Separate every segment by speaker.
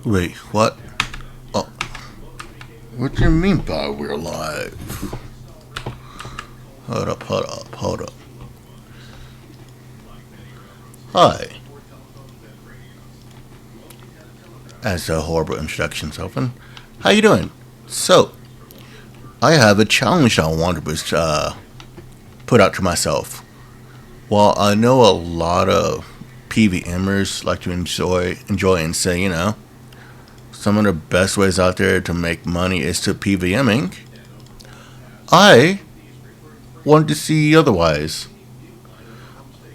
Speaker 1: Wait, what? Oh, what do you mean by we're live? Hold up. Hi. As the horrible introductions open, how you doing? So, I have a challenge I want to put out to myself. While I know a lot of PVMers like to enjoy and say, some of the best ways out there to make money is to PVMing, I want to see otherwise.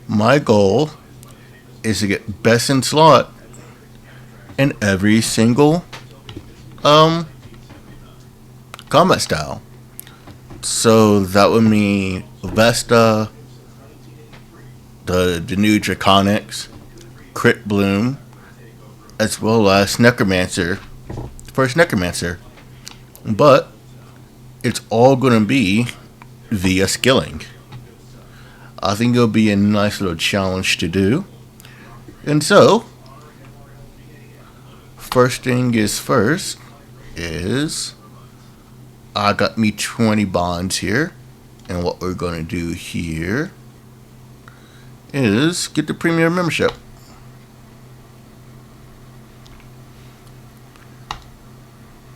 Speaker 1: My goal is to get best in slot in every single um combat style. So that would mean Vesta, the new Draconics, Crit Bloom, as well as Necromancer, first Necromancer. But it's all gonna be via skilling. I think it'll be a nice little challenge to do. And so, first thing is first is I got me 20 bonds here. And what we're going to do here is get the premium membership.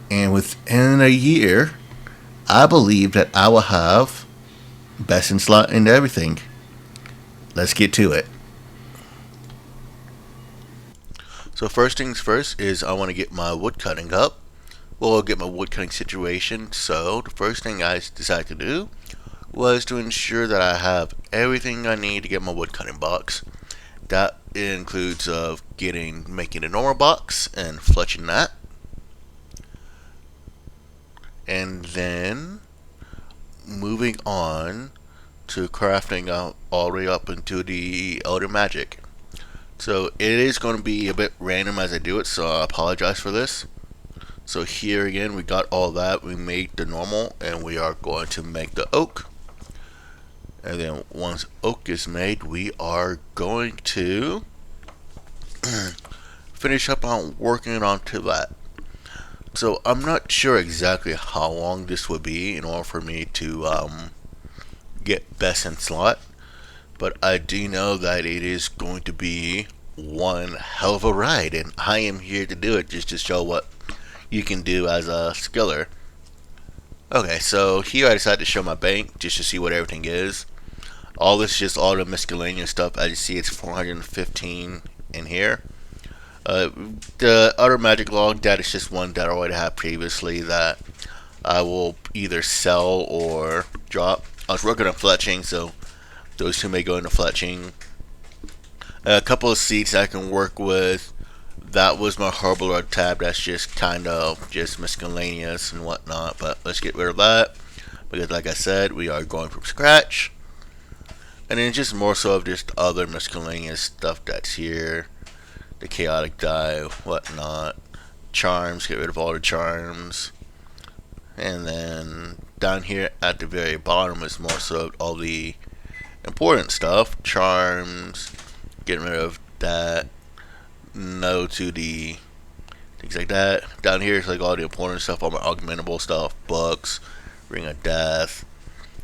Speaker 1: And within a year, I believe that I will have best in slot and everything. Let's get to it. So first things first is I want to get my wood cutting up. Well, I'll get my wood cutting situation. So the first thing I decided to do was to ensure that I have everything I need to get my wood cutting box. That includes making a normal box and fletching that. And then moving on to crafting all the way up into the Elder Magic. So it is going to be a bit random as I do it, so I apologize for this. So here again, we got all that. We made the normal, and we are going to make the oak. And then once oak is made, we are going to finish up on working onto that. So I'm not sure exactly how long this would be in order for me to get best in slot. But I do know that it is going to be one hell of a ride, and I am here to do it just to show what you can do as a skiller. Okay, so here I decided to show my bank just to see what everything is. All this is just all the miscellaneous stuff. As you see, it's 415 in here. The other magic log, that is just one that I already had previously that I will either sell or drop. I was working on fletching, so those two may go into fletching. A couple of seeds I can work with. That was my Herbal tab. That's just kind of just miscellaneous and whatnot. But let's get rid of that because, like I said, we are going from scratch. And then just more so of just other miscellaneous stuff that's here. The chaotic die, whatnot. Charms, get rid of all the charms. And then down here at the very bottom is more so all the important stuff. Charms, getting rid of that. No to the things like that. Down here is like all the important stuff, all my augmentable stuff, books, Ring of Death.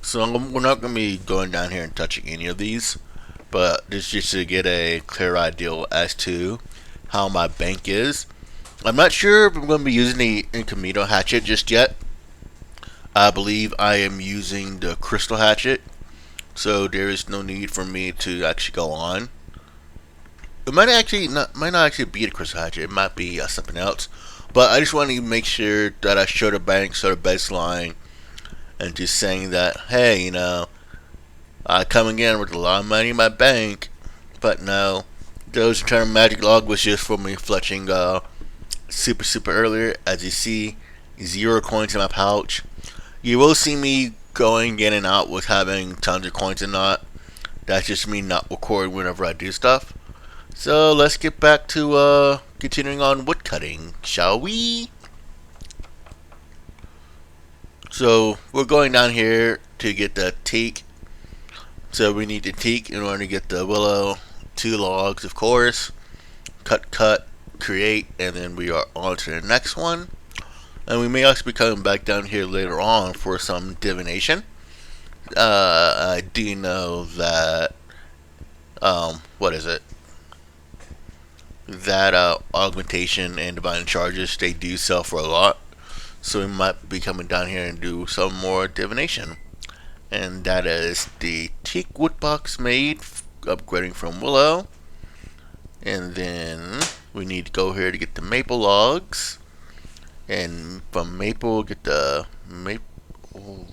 Speaker 1: So we're not going to be going down here and touching any of these, but this just to get a clear idea as to how my bank is. I'm not sure if I'm going to be using the Incognito hatchet just yet. I believe I am using the crystal hatchet, so there is no need for me to actually go on. It might not actually be the crystal hatchet. It might be something else. But I just want to make sure that I show the bank, show the baseline, and just saying that, hey, I come again with a lot of money in my bank. But no, those return magic log was just for me fletching super earlier. As you see, 0 coins in my pouch. You will see me going in and out with having tons of coins and not. That's just me not recording whenever I do stuff. So let's get back to continuing on wood cutting, shall we? So we're going down here to get the teak. So we need the teak in order to get the willow. 2 logs, of course. Cut. create, and then we are on to the next one. And we may also be coming back down here later on for some divination. I do know that, what is it? That augmentation and divine charges, they do sell for a lot. So we might be coming down here and do some more divination. And that is the teak wood box made, upgrading from willow. And then we need to go here to get the maple logs. And from maple, get the maple,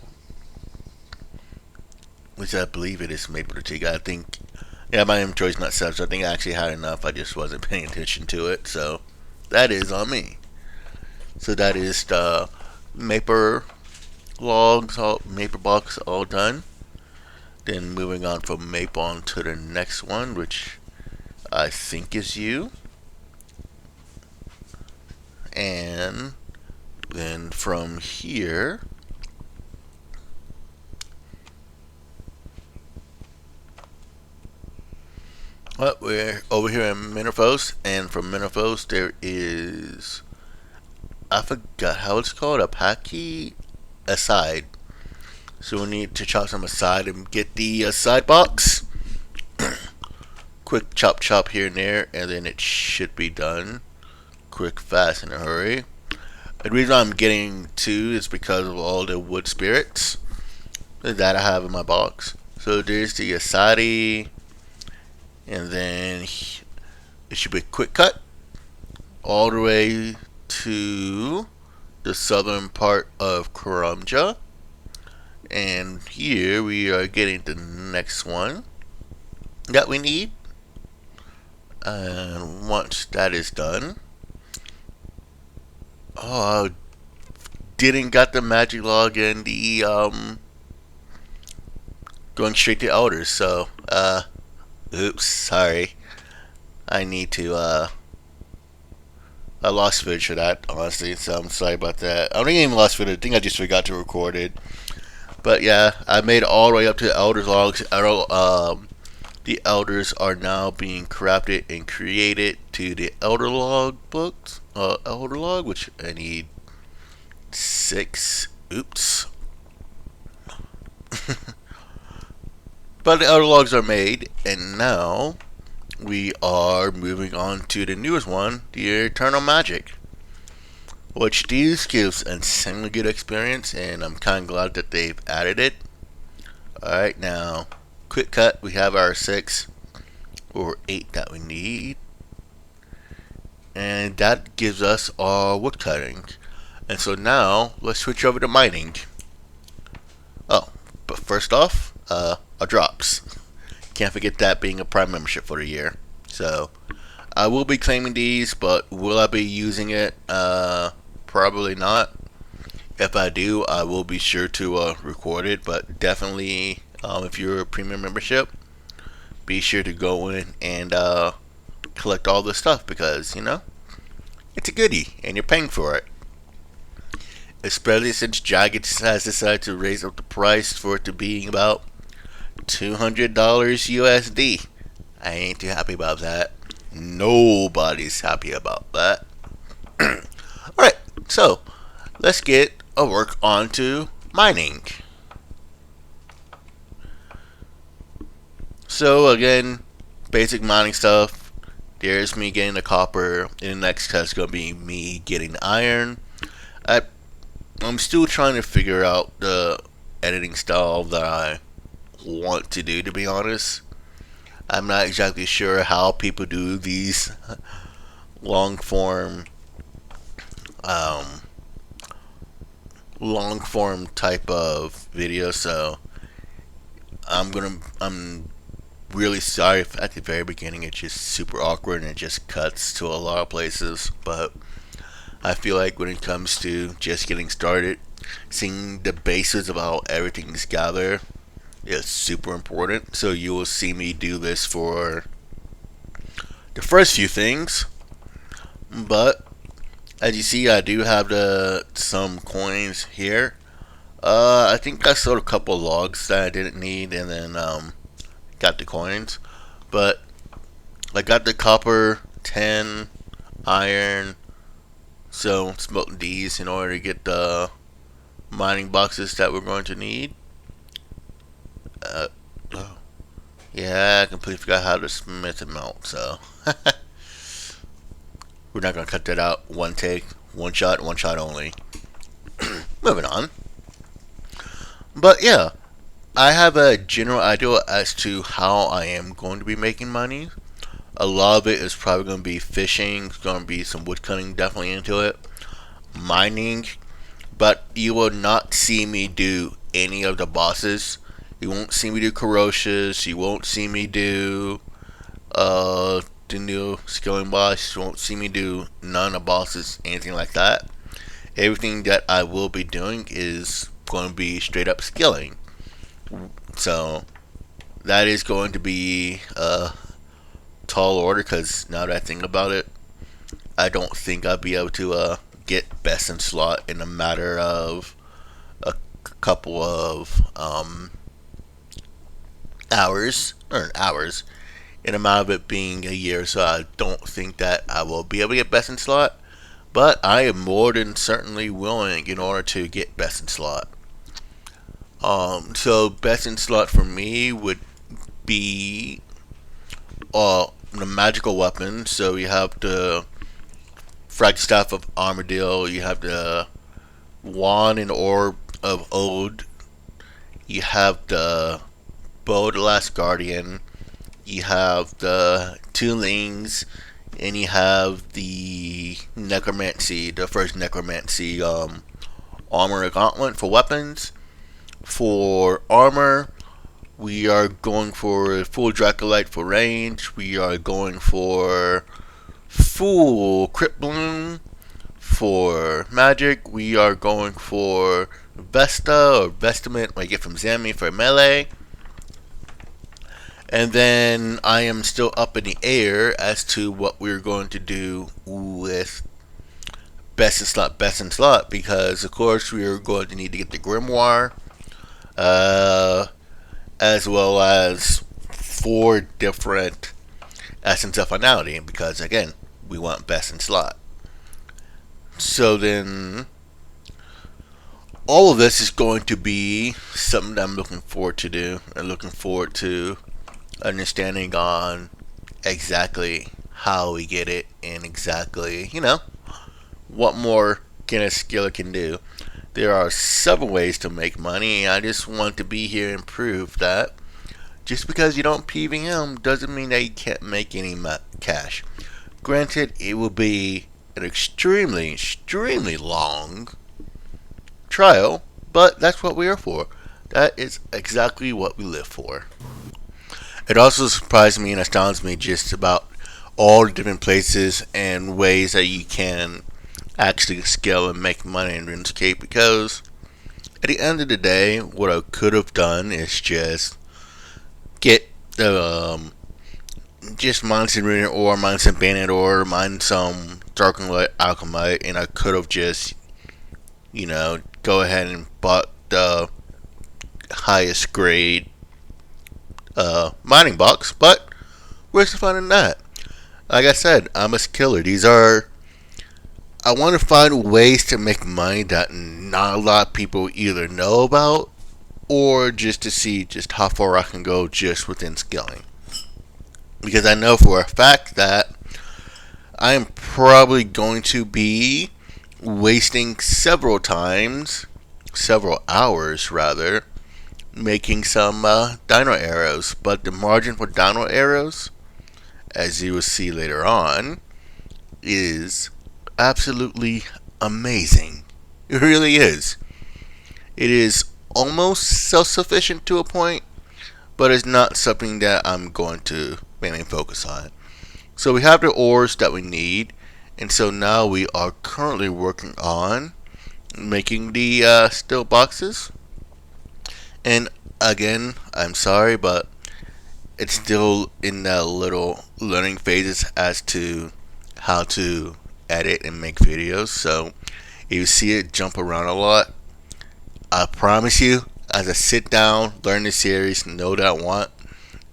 Speaker 1: which I believe it is maple to teak. I think, yeah, my inventory is not set up, so I think I actually had enough. I just wasn't paying attention to it. So that is on me. So that is the maple logs, maple box all done. Then moving on from maple on to the next one, which I think is you. And then from here, well, we're over here in Minerphos, and from Minerphos there is, I forgot how it's called, a Paki aside. So we need to chop some aside and get the side box. Quick chop here and there, and then it should be done. Quick, fast, in a hurry. The reason I'm getting two is because of all the wood spirits that I have in my box. So there's the Asadi, and then it should be a quick cut all the way to the southern part of Karamja. And here we are getting the next one that we need. And once that is done, oh, I didn't got the magic log and the going straight to elders. So oops, sorry. I need to I lost footage for that, honestly. So I'm sorry about that. I don't even lost footage. I think I just forgot to record it. But yeah, I made it all the way up to the elders logs. The elders are now being crafted and created to the elder log books. Elder log, which I need 6. Oops. But the elder logs are made, and now we are moving on to the newest one, the Eternal Magic, which these gives insanely good experience, and I'm kind of glad that they've added it. Alright, now quick cut, we have our 6 or 8 that we need, and that gives us our wood cutting. And so now let's switch over to mining. Oh, but first off, our drops. Can't forget that being a Prime membership for the year. So I will be claiming these, but will I be using it? Probably not. If I do, I will be sure to record it. But definitely, if you're a premium membership, be sure to go in and collect all this stuff, because, you know, it's a goodie and you're paying for it. Especially since Jagged has decided to raise up the price for it to be about $200 USD. I ain't too happy about that. Nobody's happy about that. Alright, so let's get a work onto mining. So again, basic mining stuff. There's me getting the copper. In the next cut is going to be me getting the iron. I'm still trying to figure out the editing style that I want to do, to be honest. I'm not exactly sure how people do these long form type of videos, so I'm really sorry if at the very beginning it's just super awkward and it just cuts to a lot of places. But I feel like when it comes to just getting started, seeing the basis of how everything's gathered is super important. So you will see me do this for the first few things, but as you see, I do have some coins here. I think I sold a couple logs that I didn't need, and then got the coins. But I got the copper 10 iron. So smelting these in order to get the mining boxes that we're going to need. Uh, oh, yeah, I completely forgot how to smith and melt. So we're not gonna cut that out. One take, one shot only. Moving on. But yeah, I have a general idea as to how I am going to be making money. A lot of it is probably going to be fishing. It's going to be some wood cutting definitely into it. Mining. But you will not see me do any of the bosses. You won't see me do Corocious. You won't see me do the new skilling boss. You won't see me do none of the bosses, anything like that. Everything that I will be doing is going to be straight up skilling. So that is going to be a tall order because now that I think about it, I don't think I'll be able to get best in slot in a matter of a couple of hours, in a matter of it being a year. So I don't think that I will be able to get best in slot, but I am more than certainly willing in order to get best in slot. So best in slot for me would be the magical weapons. So you have the frag staff of Armadillo, you have the wand and orb of Ode, you have the bow of the last guardian, you have the tunelings, and you have the necromancy, the first necromancy armor gauntlet for weapons. For armor, we are going for full Dracolite for range. We are going for full Crypt Bloom. For magic, we are going for Vesta or Vestament, I get from Zami for melee. And then I am still up in the air as to what we're going to do with best in slot, because of course we are going to need to get the Grimoire, as well as 4 different Essence of Finality, because again, we want best in slot. So then, all of this is going to be something that I'm looking forward to do, and looking forward to understanding on exactly how we get it, and exactly, what more can a skiller can do. There are several ways to make money. I just want to be here and prove that just because you don't PVM doesn't mean that you can't make any cash. Granted, it will be an extremely long trial, but that's what we are for. That is exactly what we live for. It also surprised me and astounds me just about all the different places and ways that you can actually scale and make money in RuneScape, because at the end of the day, what I could have done is just get just mine some Rune ore, mine some Bandit ore, mine some Darkenlight Alchemite, and I could have just, go ahead and bought the highest grade mining box. But where's the fun in that? Like I said, I'm a skiller. I want to find ways to make money that not a lot of people either know about, or just to see just how far I can go just within skilling. Because I know for a fact that I am probably going to be wasting several hours rather, making some dino arrows. But the margin for dino arrows, as you will see later on, is absolutely amazing. It really is. It is almost self-sufficient to a point, but it's not something that I'm going to mainly focus on. So we have the ores that we need, and so now we are currently working on making the steel boxes. And again, I'm sorry, but it's still in the little learning phases as to how to edit and make videos. So if you see it jump around a lot, I promise you, as I sit down, learn the series, know what I want,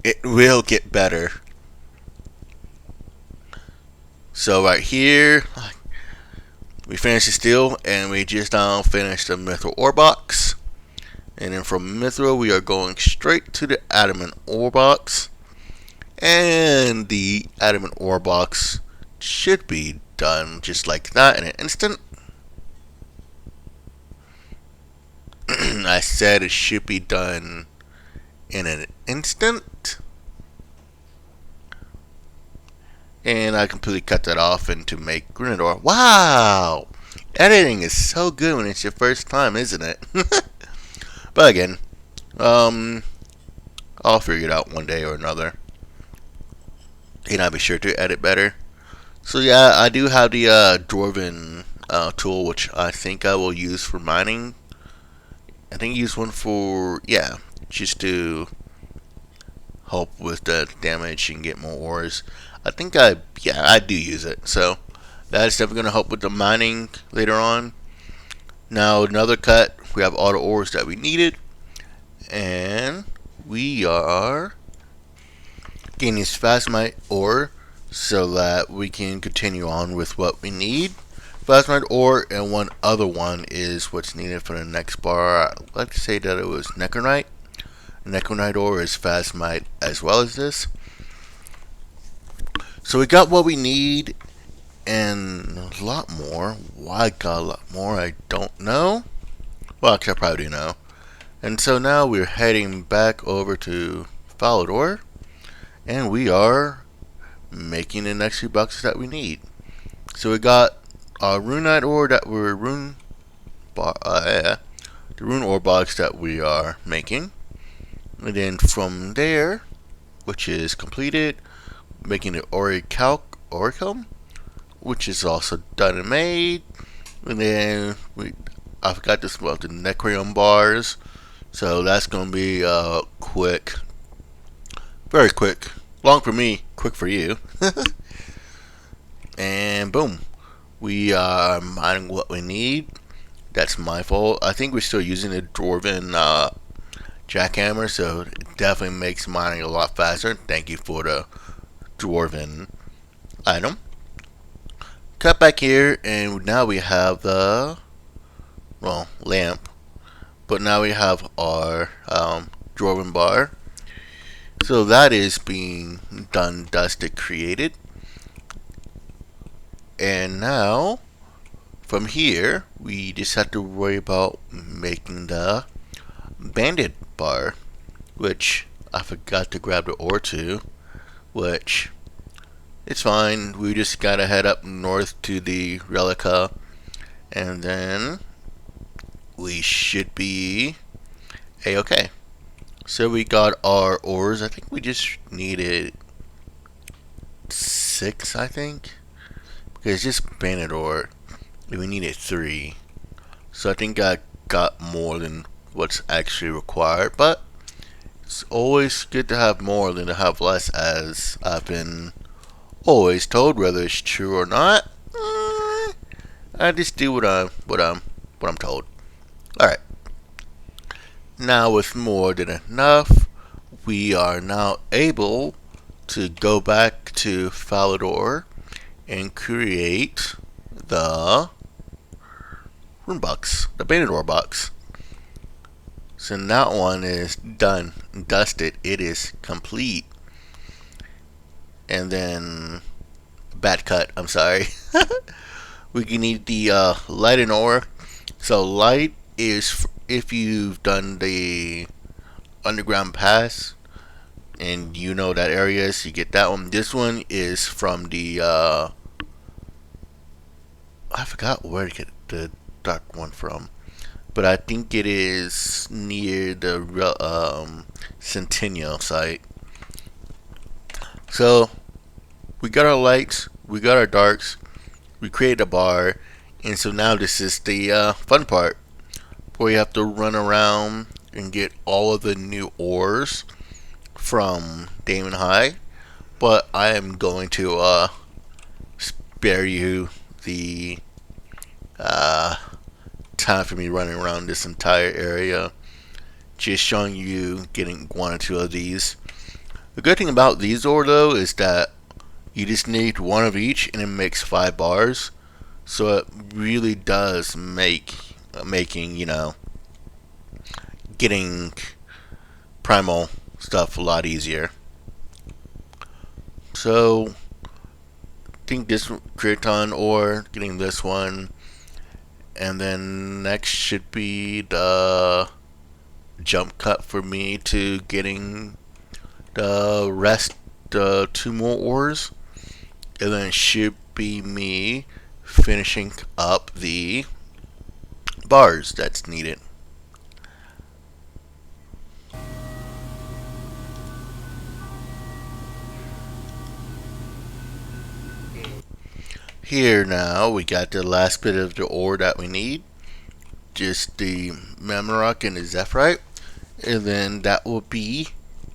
Speaker 1: it will get better. So right here, we finished the steel, and we just finished the mithril ore box. And then from mithril, we are going straight to the adamant ore box. And the adamant ore box should be done just like that in an instant. I said it should be done in an instant. And I completely cut that off into make granite ore. Wow! Editing is so good when it's your first time, isn't it? But again, I'll figure it out one day or another. And I'll be sure to edit better. So yeah, I do have the Dwarven tool, which I think I will use for mining. I think I use one for, yeah, just to help with the damage and get more ores. I think I do use it. So that's definitely going to help with the mining later on. Now another cut, we have all the ores that we needed. And we are getting this phasmite ore so that we can continue on with what we need. Phasmite ore, and one other one is what's needed for the next bar. I'd like to say that it was necronite. Necronite ore is phasmite as well as this. So we got what we need and a lot more. Why I got a lot more, I don't know. Well, actually I probably do know. And so now we're heading back over to Falador, and we are making the next few boxes that we need. So we got our runite ore that we're the rune ore box that we are making, and then from there, which is completed, making the orichalcum, which is also done and made, and then I forgot this about the necroium bars. So that's going to be quick. Very quick. Long for me, quick for you. And boom. We are mining what we need. That's my fault. I think we're still using the Dwarven jackhammer, so it definitely makes mining a lot faster. Thank you for the Dwarven item. Cut back here, and now we have the, well, lamp. But now we have our Dwarven bar. So that is being done, dusted, created. And now, from here, we just have to worry about making the banded bar, which I forgot to grab the ore to, which it's fine. We just gotta head up north to the Relica, and then we should be a-okay. So we got our ores. I think we just needed 6, I think, because it's just banded ore. We needed 3, so I think I got more than what's actually required. But it's always good to have more than to have less, as I've been always told, whether it's true or not. I just do what I'm told. Alright. Now with more than enough, we are now able to go back to Falador and create the rune box, the banded ore box. So that one is done, dusted, it is complete. And then bad cut, I'm sorry. We can need the light and ore. So light is if you've done the underground pass and you know that area, so you get that one. This one is from the I forgot where to get the dark one from, but I think it is near the Centennial site. So we got our lights, we got our darks, we created a bar, and so now this is the fun part, where you have to run around and get all of the new ores from Damon High. But I am going to spare you the time for me running around this entire area, just showing you getting 1 or 2 of these. The good thing about these ore though is that You just need one of each, and it makes 5 bars. So it really does make making getting primal stuff a lot easier. So I think this Kraton or getting this one, and then next should be the jump cut for me to getting the rest, 2 more ores, and then it should be me finishing up the bars that's needed. Here now we got the last bit of the ore that we need, just the Mamrock and the Zephyrite, and then that will be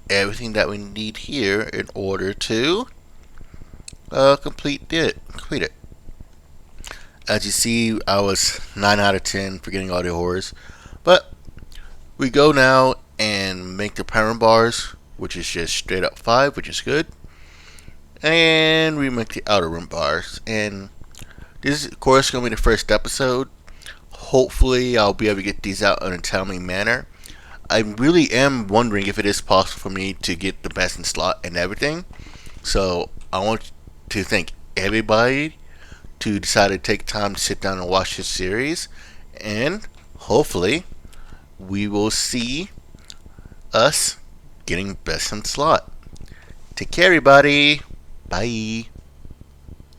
Speaker 1: everything that we need here in order to complete it. As you see, I was 9 out of 10 for getting all the ores, but we go now and make the primer bars, which is just straight up 5, which is good. And we make the outer rim bars. And this is, of course, going to be the first episode. Hopefully, I'll be able to get these out in a timely manner. I really am wondering if it is possible for me to get the best in slot and everything. So, I want to thank everybody to decide to take time to sit down and watch this series. And hopefully, we will see us getting best in slot. Take care, everybody. Bye.